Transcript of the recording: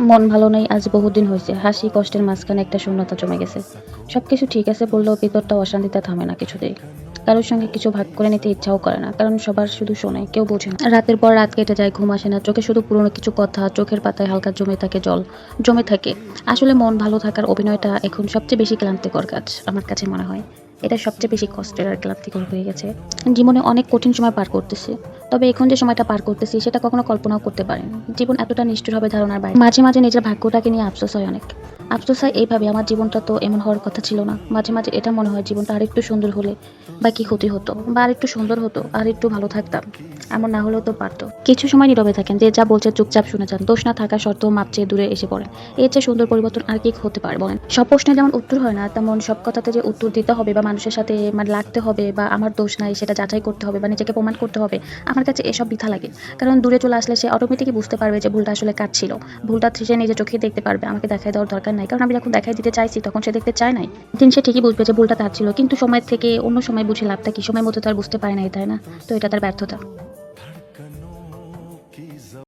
মন ভালো নেই আজ বহুদিন হয়েছে। হাসি কষ্টের মাঝখানে একটা শূন্যতা জমে গেছে। সবকিছু ঠিক আছে বললেও ভিতরটা অশান্তিতে থামে না কিছুতেই। কারোর সঙ্গে কিছু ভাগ করে নিতে ইচ্ছাও করে না, কারণ সবার শুধু শোনে, কেউ বোঝে না। রাতের পর রাত কেটে যায়, ঘুম আসে না, চোখে শুধু পুরনো কিছু কথা, চোখের পাতায় হালকা জমে থাকে জল, জমে থাকে। আসলে মন ভালো থাকার অভিনয়টা এখন সবচেয়ে বেশি ক্লান্তিকর কাজ আমার কাছে মনে হয়। এটা সবচেয়ে বেশি কষ্টের আর ক্লান্তিকর হয়ে গেছে। জীবনে অনেক কঠিন সময় পার করতেছি, তবে এখন যে সময়টা পার করতেছি সেটা কখনো কল্পনাও করতে পারিনি। জীবন এতটা নিষ্ঠুর হবে ধারণার বাইরে। মাঝে মাঝে নিজের ভাগ্যটাকে নিয়ে আফসোস হয় অনেক। আফসোস হয় এইভাবে, আমার জীবনটা তো এমন হওয়ার কথা ছিল না। মাঝে মাঝে এটা মনে হয় জীবনটা আরেকটু সুন্দর হলে বা কি ক্ষতি হতো, বা আরেকটু সুন্দর হতো, আর একটু ভালো থাকতাম। এমন না হলেও তো পারতো। কিছু সময় নীরবে থাকেন, যে যা বলছে চুপচাপ শুনে যান, দোষ না থাকা সত্ত্বেও মাপ চেয়ে দূরে এসে পড়েন। এর চেয়ে সুন্দর পরিবর্তন আর কি হতে পারে বলেন? সব প্রশ্নে যেমন উত্তর হয় না, তেমন সব কথাতে যে উত্তর দিতে হবে বা মানুষের সাথে মানে লাগতে হবে বা আমার দোষ নাই সেটা যাচাই করতে হবে বা নিজেকে প্রমাণ করতে হবে, আমার কাছে এসব বৃথা লাগে। কারণ দূরে চলে আসলে সে অটোমেটিকই বুঝতে পারবে যে ভুলটা আসলে কার ছিল। ভুলটা সে নিজের চোখে দেখতে পারবে, আমাকে দেখাই দেওয়ার দরকার নাই। কারণ আমি যখন দেখাই দিতে চাইছি তখন সে দেখতে চায় নাই। দিন সে ঠিকই বুঝবে যে ভুলটা তার ছিল, কিন্তু সময় থেকে অন্য সময় বুঝে লাভটা কি? সময়ের মধ্যে তো আর বুঝতে পারে নাই, তাই না? তো এটা তার ব্যর্থতা।